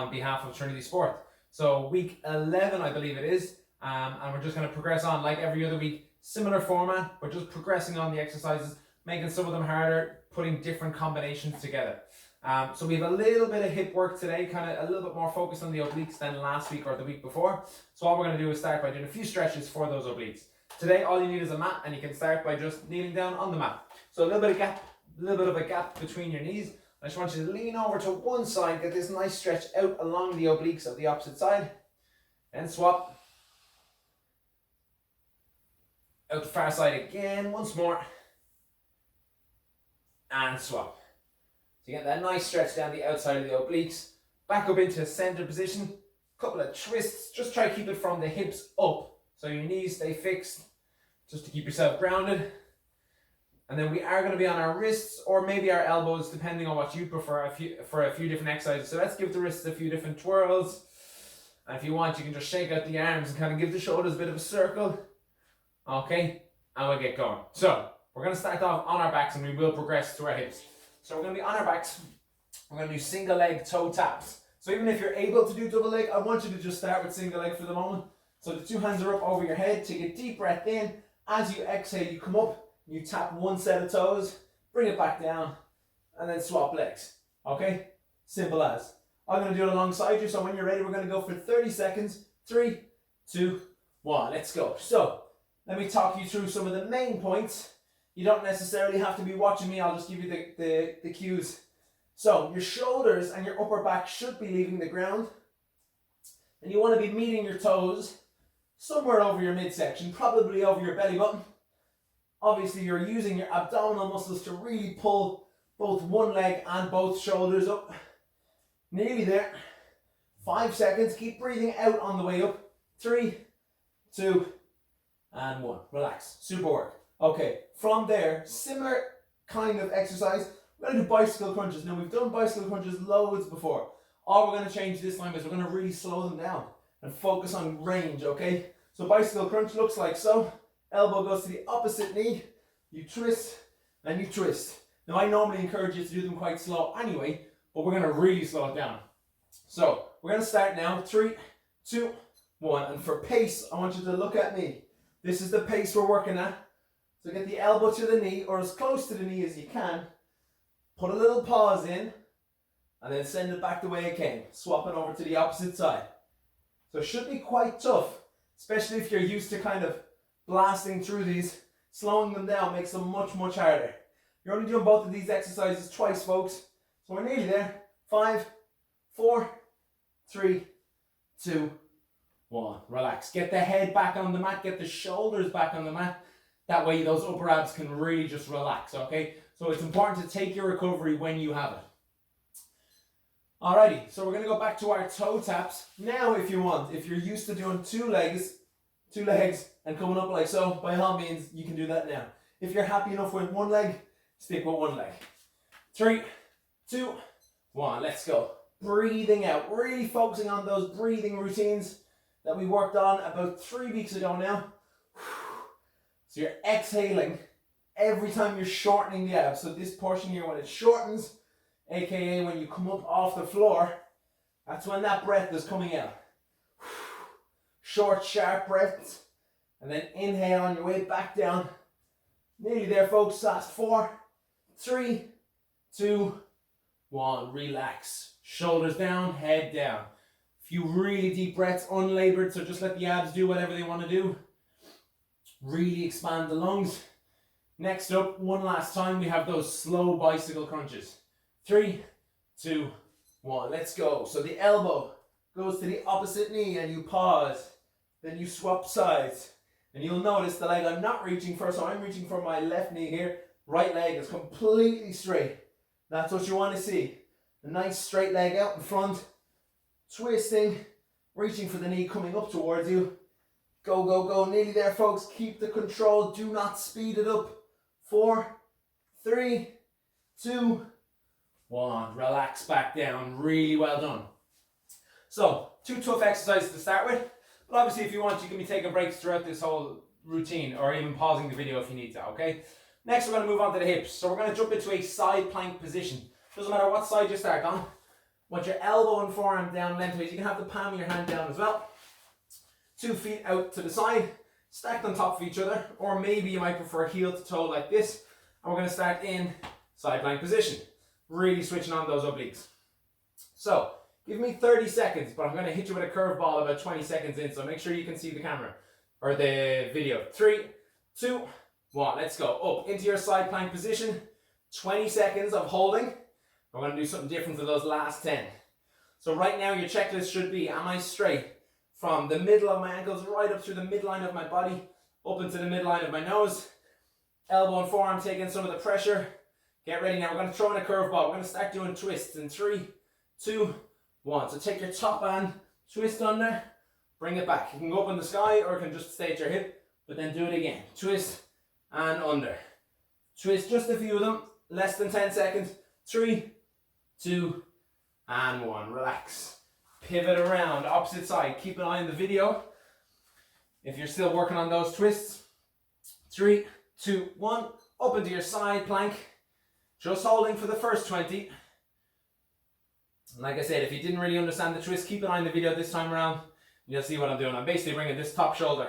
on behalf of Trinity Sport. So week 11, I believe it is, and we're just going to progress on like every other week. Similar format, but just progressing on the exercises, making some of them harder, putting different combinations together. So we have a little bit of hip work today, kind of a little bit more focused on the obliques than last week or the week before. So all we're going to do is start by doing a few stretches for those obliques. Today, all you need is a mat, and you can start by just kneeling down on the mat. So a little bit of a gap between your knees. I just want you to lean over to one side, get this nice stretch out along the obliques of the opposite side, and swap. Out the far side again, once more, and swap. So you get that nice stretch down the outside of the obliques, back up into a center position, couple of twists, just try to keep it from the hips up, so your knees stay fixed, just to keep yourself grounded. And then we are going to be on our wrists, or maybe our elbows, depending on what you prefer, for a few different exercises. So let's give the wrists a few different twirls, and if you want, you can just shake out the arms and kind of give the shoulders a bit of a circle. Okay, and we'll get going. So we're going to start off on our backs, and we will progress to our hips. So we're going to be on our backs. We're going to do single leg toe taps. So even if you're able to do double leg, I want you to just start with single leg for the moment. So the two hands are up over your head. Take a deep breath in. As you exhale, you come up, you tap one set of toes, bring it back down, and then swap legs. Okay, simple as. I'm going to do it alongside you, so when you're ready, we're going to go for 30 seconds. 3, 2, 1, let's go. So let me talk you through some of the main points. You don't necessarily have to be watching me, I'll just give you the cues. So your shoulders and your upper back should be leaving the ground. And you want to be meeting your toes somewhere over your midsection, probably over your belly button. Obviously you're using your abdominal muscles to really pull both one leg and both shoulders up. Nearly there. 5 seconds, keep breathing out on the way up. 3, 2, and 1. Relax. Super work. Okay, from there, similar kind of exercise. We're going to do bicycle crunches. Now, we've done bicycle crunches loads before. All we're going to change this time is we're going to really slow them down and focus on range, okay? So bicycle crunch looks like so. Elbow goes to the opposite knee. You twist and you twist. Now, I normally encourage you to do them quite slow anyway, but we're going to really slow it down. So we're going to start now. 3, 2, 1. And for pace, I want you to look at me. This is the pace we're working at. So get the elbow to the knee, or as close to the knee as you can. Put a little pause in, and then send it back the way it came. Swap it over to the opposite side. So it should be quite tough, especially if you're used to kind of blasting through these. Slowing them down makes them much, much harder. You're only doing both of these exercises twice, folks. So we're nearly there. 5, 4, 3, 2, 1. Relax. Get the head back on the mat. Get the shoulders back on the mat. That way those upper abs can really just relax, okay? So it's important to take your recovery when you have it. Alrighty, so we're going to go back to our toe taps. Now if you want, if you're used to doing two legs and coming up like so, by all means, you can do that now. If you're happy enough with one leg, stick with one leg. 3, 2, 1, let's go. Breathing out, really focusing on those breathing routines that we worked on about 3 weeks ago now. So you're exhaling every time you're shortening the abs. So this portion here, when it shortens, aka when you come up off the floor, that's when that breath is coming out. Short, sharp breaths, and then inhale on your way back down. Nearly there, folks. Last 4, 3, 2, 1. Relax. Shoulders down, head down. A few really deep breaths, unlabored, so just let the abs do whatever they want to do. Really expand the lungs. Next up, one last time, we have those slow bicycle crunches. 3, 2, 1. Let's go. So the elbow goes to the opposite knee and you pause. Then you swap sides. And you'll notice the leg I'm not reaching for, so I'm reaching for my left knee here. Right leg is completely straight. That's what you want to see. A nice straight leg out in front. Twisting. Reaching for the knee coming up towards you. Go, go, go. Nearly there, folks. Keep the control. Do not speed it up. 4, 3, 2, 1. Relax back down. Really well done. So, 2 tough exercises to start with. But obviously, if you want, you can be taking breaks throughout this whole routine, or even pausing the video if you need to, okay? Next, we're going to move on to the hips. So we're going to jump into a side plank position. Doesn't matter what side you start on. Want your elbow and forearm down lengthways. You can have the palm of your hand down as well. 2 feet out to the side, stacked on top of each other, or maybe you might prefer heel to toe like this. And we're going to start in side plank position, really switching on those obliques. So give me 30 seconds, but I'm going to hit you with a curveball about 20 seconds in, so make sure you can see the camera or the video. 3, 2, 1, let's go. Up into your side plank position, 20 seconds of holding. We're going to do something different for those last 10. So right now your checklist should be, am I straight from the middle of my ankles right up through the midline of my body, up into the midline of my nose, elbow and forearm taking some of the pressure. Get ready now, we're going to throw in a curveball. We're going to start doing twists in 3, 2, 1. So take your top hand, twist under, bring it back. You can go up in the sky or it can just stay at your hip, but then do it again. Twist and under. Twist just a few of them, less than 10 seconds. 3, 2, and 1. Relax. Pivot around, opposite side. Keep an eye on the video if you're still working on those twists. 3, 2, 1. Up into your side plank. Just holding for the first 20. And like I said, if you didn't really understand the twist, keep an eye on the video this time around. You'll see what I'm doing. I'm basically bringing this top shoulder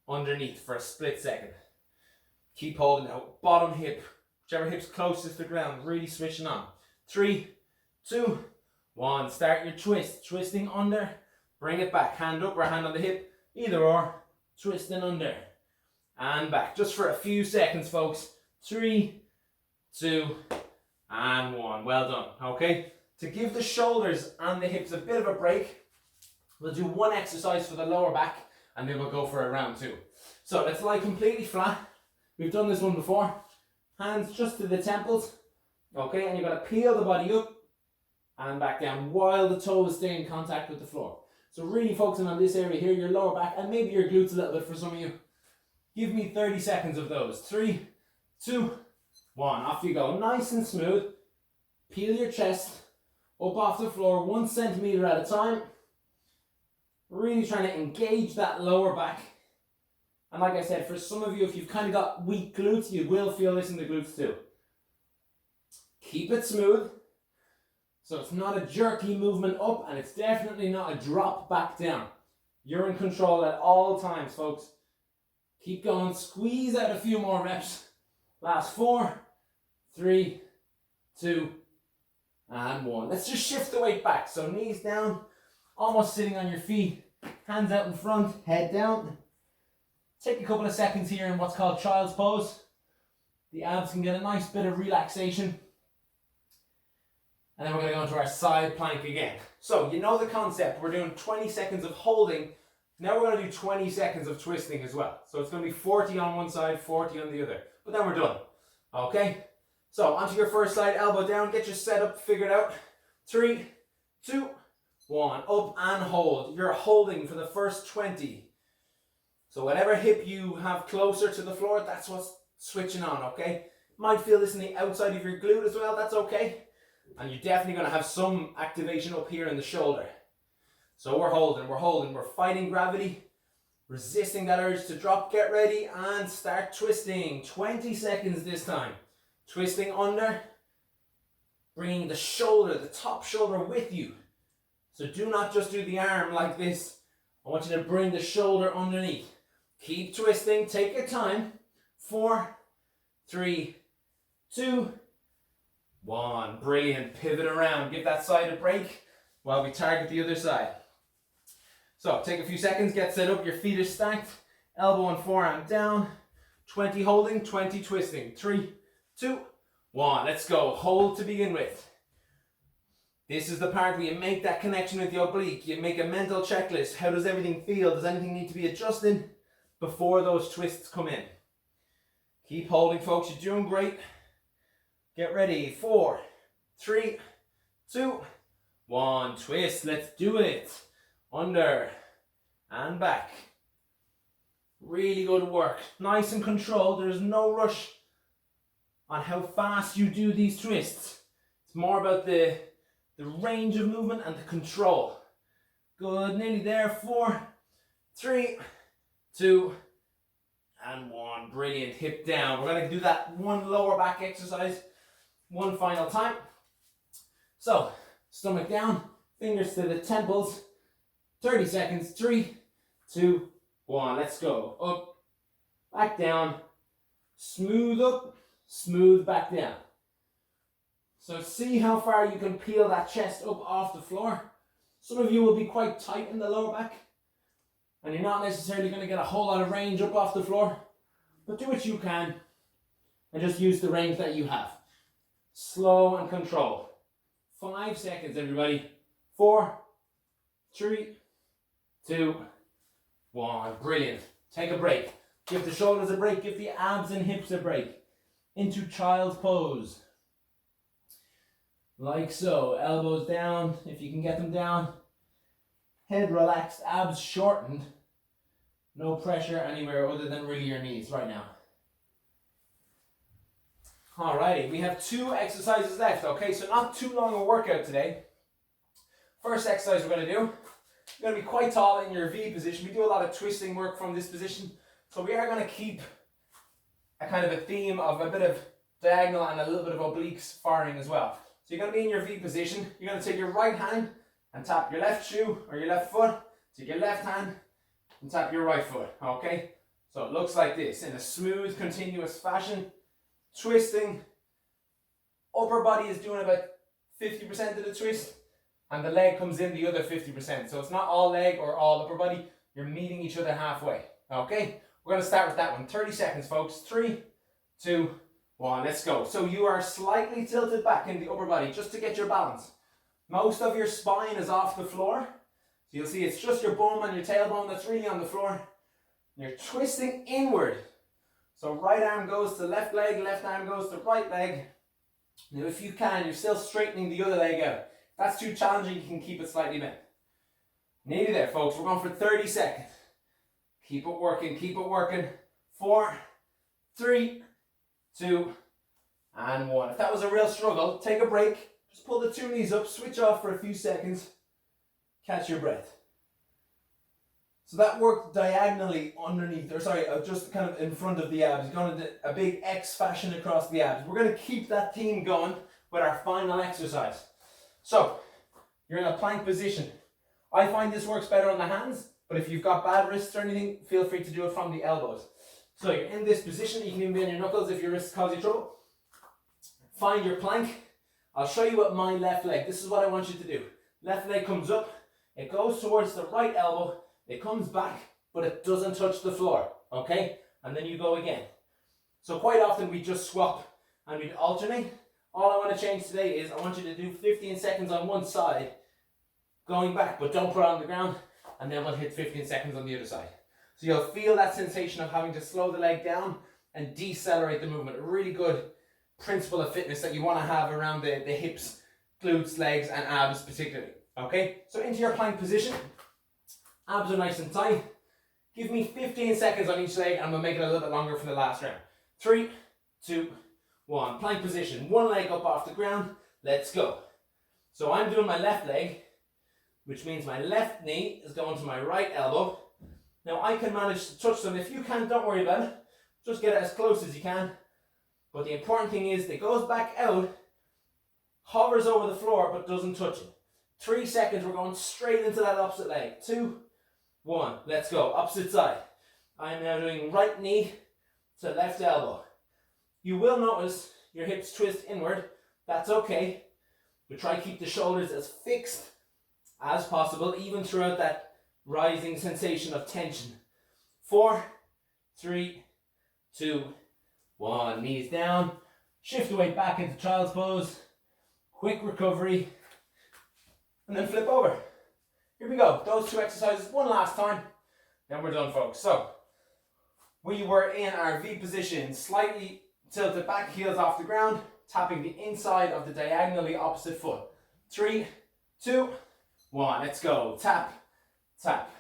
underneath for a split second. Keep holding out. Bottom hip, whichever hip's closest to the ground, really switching on. 3, 2, 1. Start your twist. Twisting under. Bring it back. Hand up or hand on the hip. Either or. Twisting under. And back. Just for a few seconds, folks. 3, 2, and 1. Well done. Okay. To give the shoulders and the hips a bit of a break, we'll do one exercise for the lower back and then we'll go for a round 2. So let's lie completely flat. We've done this one before. Hands just to the temples. Okay, and you've got to peel the body up and back down while the toes stay in contact with the floor. So really focusing on this area here, your lower back and maybe your glutes a little bit for some of you. Give me 30 seconds of those. 3, 2, 1. Off you go. Nice and smooth. Peel your chest up off the floor 1 centimeter at a time. Really trying to engage that lower back. And like I said, for some of you, if you've kind of got weak glutes, you will feel this in the glutes too. Keep it smooth. So it's not a jerky movement up and it's definitely not a drop back down. You're in control at all times, folks. Keep going. Squeeze out a few more reps. Last 4, 3, 2, and 1. Let's just shift the weight back. So knees down, almost sitting on your feet. Hands out in front, head down. Take a couple of seconds here in what's called child's pose. The abs can get a nice bit of relaxation. And then we're going to go into our side plank again. So you know the concept. We're doing 20 seconds of holding. Now we're going to do 20 seconds of twisting as well. So it's going to be 40 on one side, 40 on the other. But then we're done. Okay? So onto your first side, elbow down. Get your setup figured out. 3, 2, 1. Up and hold. You're holding for the first 20. So whatever hip you have closer to the floor, that's what's switching on, okay? Might feel this in the outside of your glute as well. That's okay. And you're definitely going to have some activation up here in the shoulder. So we're holding, we're fighting gravity, resisting that urge to drop. Get ready and start twisting. 20 seconds this time. Twisting under, bringing the shoulder, the top shoulder with you. So do not just do the arm like this. I want you to bring the shoulder underneath. Keep twisting, take your time. 4, 3, 2, 1. Brilliant. Pivot around. Give that side a break while we target the other side. So take a few seconds, get set up. Your feet are stacked. Elbow and forearm down. 20 holding, 20 twisting. 3, 2, 1. Let's go. Hold to begin with. This is the part where you make that connection with the oblique. You make a mental checklist. How does everything feel? Does anything need to be adjusted before those twists come in? Keep holding, folks. You're doing great. Get ready. 4, 3, 2, 1. Twist. Let's do it. Under and back. Really good work. Nice and controlled. There's no rush on how fast you do these twists. It's more about the range of movement and the control. Good. Nearly there. 4, 3, 2, and 1. Brilliant. Hip down. We're going to do that one lower back exercise one final time. So Stomach down, fingers to the temples. 30 seconds, 3, 2, 1. Let's go. Up, back down, smooth up, smooth back down. So see how far you can peel that chest up off the floor. Some of you will be quite tight in the lower back, and you're not necessarily going to get a whole lot of range up off the floor, but do what you can and just use the range that you have. Slow and control. 5 seconds, everybody. 4, 3, 2, 1. Brilliant. Take a break. Give the shoulders a break. Give the abs and hips a break. Into child's pose. Like so. Elbows down, if you can get them down. Head relaxed, abs shortened. No pressure anywhere other than really your knees right now. Alrighty, we have 2 exercises left, okay? So not too long a workout today. First exercise we're going to do, you're going to be quite tall in your V position. We do a lot of twisting work from this position. So we are going to keep a kind of a theme of a bit of diagonal and a little bit of obliques firing as well. So you're going to be in your V position. You're going to take your right hand and tap your left shoe or your left foot. Take your left hand and tap your right foot, okay? So it looks like this in a smooth, continuous fashion. Twisting. Upper body is doing about 50% of the twist, and the leg comes in the other 50%. So it's not all leg or all upper body. You're meeting each other halfway, okay? We're going to start with that one. 30 seconds, folks. 3, 2, 1. Let's go. So you are slightly tilted back in the upper body just to get your balance. Most of your spine is off the floor. So you'll see it's just your bum and your tailbone that's really on the floor. You're twisting inward. So right arm goes to left leg, left arm goes to right leg. Now if you can, you're still straightening the other leg out. If that's too challenging, you can keep it slightly bent. Nearly there, folks. We're going for 30 seconds. Keep it working, keep it working. 4, 3, 2, and 1. If that was a real struggle, take a break. Just pull the 2 knees up, switch off for a few seconds. Catch your breath. So that worked diagonally underneath, or sorry, just kind of in front of the abs. Going to a big X fashion across the abs. We're going to keep that theme going with our final exercise. So, you're in a plank position. I find this works better on the hands, but if you've got bad wrists or anything, feel free to do it from the elbows. So you're in this position. You can even be on your knuckles if your wrists cause you trouble. Find your plank. I'll show you with my left leg. This is what I want you to do. Left leg comes up. It goes towards the right elbow. It comes back, but it doesn't touch the floor, okay? And then you go again. So quite often we just swap and we alternate. All I want to change today is I want you to do 15 seconds on one side, going back, but don't put it on the ground, and then we'll hit 15 seconds on the other side. So you'll feel that sensation of having to slow the leg down and decelerate the movement. A really good principle of fitness that you want to have around the hips, glutes, legs, and abs particularly, okay? So into your plank position. Abs are nice and tight. Give me 15 seconds on each leg and we'll make it a little bit longer for the last round. 3, 2, 1. Plank position. One leg up off the ground. Let's go. So I'm doing my left leg, which means my left knee is going to my right elbow. Now I can manage to touch them. If you can't, don't worry about it. Just get it as close as you can. But the important thing is it goes back out, hovers over the floor, but doesn't touch it. 3 seconds, we're going straight into that opposite leg. 2, 1, let's go. Opposite side. I am now doing right knee to left elbow. You will notice your hips twist inward. That's okay. But try to keep the shoulders as fixed as possible, even throughout that rising sensation of tension. 4, 3, 2, 1. Knees down. Shift the weight back into child's pose. Quick recovery. And then flip over. Here we go. Those 2 exercises one last time. Then we're done, folks. So, we were in our V position, slightly tilted back, heels off the ground, tapping the inside of the diagonally opposite foot. 3, 2, 1. Let's go. Tap, tap.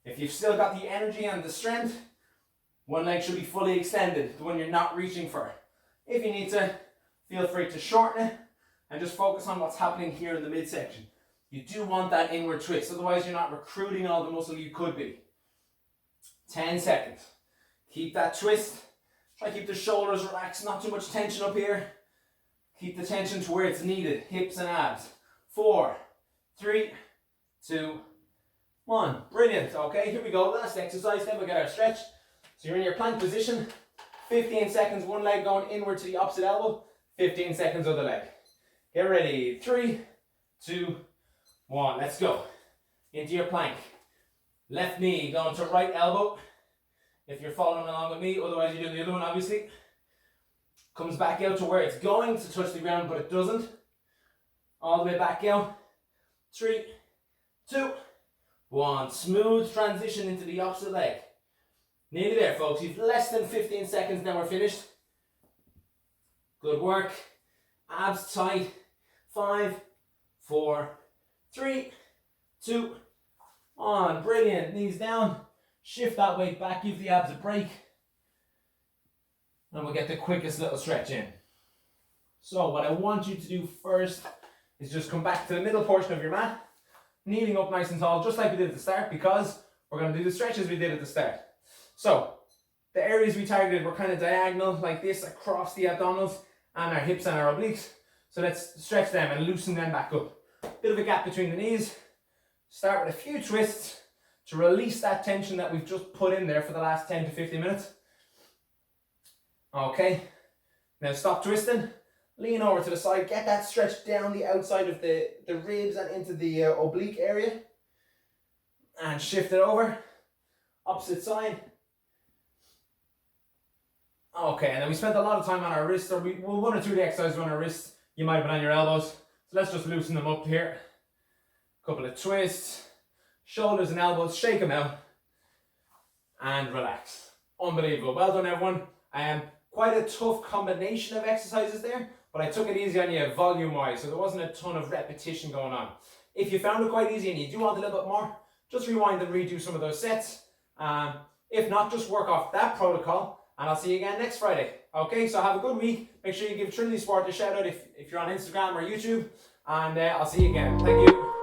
If you've still got the energy and the strength, one leg should be fully extended, the one you're not reaching for. If you need to, feel free to shorten it and just focus on what's happening here in the midsection. You do want that inward twist, otherwise you're not recruiting all the muscle you could be. 10 seconds. Keep that twist. Try to keep the shoulders relaxed, not too much tension up here. Keep the tension to where it's needed, hips and abs. 4, 3, 2, 1. Brilliant. Okay, here we go. Last exercise, then we'll get our stretch. So you're in your plank position. 15 seconds, one leg going inward to the opposite elbow. 15 seconds other leg. Get ready. 3, 2, 1. Let's go. Into your plank. Left knee going to right elbow. If you're following along with me, otherwise you're doing the other one, obviously. Comes back out to where it's going to touch the ground, but it doesn't. All the way back out. 3, 2, 1. Smooth transition into the opposite leg. Nearly there, folks. You've less than 15 seconds, now we're finished. Good work. Abs tight. 5, 4, 3, 2, 1. Brilliant. Knees down. Shift that weight back. Give the abs a break. And we'll get the quickest little stretch in. So what I want you to do first is just come back to the middle portion of your mat. Kneeling up nice and tall, just like we did at the start, because we're going to do the stretches we did at the start. So the areas we targeted were kind of diagonal like this across the abdominals and our hips and our obliques. So let's stretch them and loosen them back up. Bit of a gap between the knees. Start with a few twists to release that tension that we've just put in there for the last 10 to 15 minutes. Okay, now stop twisting. Lean over to the side. Get that stretch down the outside of the ribs and into the oblique area. And shift it over. Opposite side. Okay, and then we spent a lot of time on our wrists, or well, one or two of the exercises on our wrists. You might have been on your elbows. So let's just loosen them up here. Couple of twists. Shoulders and elbows, shake them out. And relax. Unbelievable. Well done, everyone. Quite a tough combination of exercises there, but I took it easy on you volume-wise, so there wasn't a ton of repetition going on. If you found it quite easy and you do want a little bit more, just rewind and redo some of those sets. If not, just work off that protocol, and I'll see you again next Friday. Okay, so have a good week. Make sure you give Trinity Sport a shout out if you're on Instagram or YouTube, and I'll see you again. Thank you.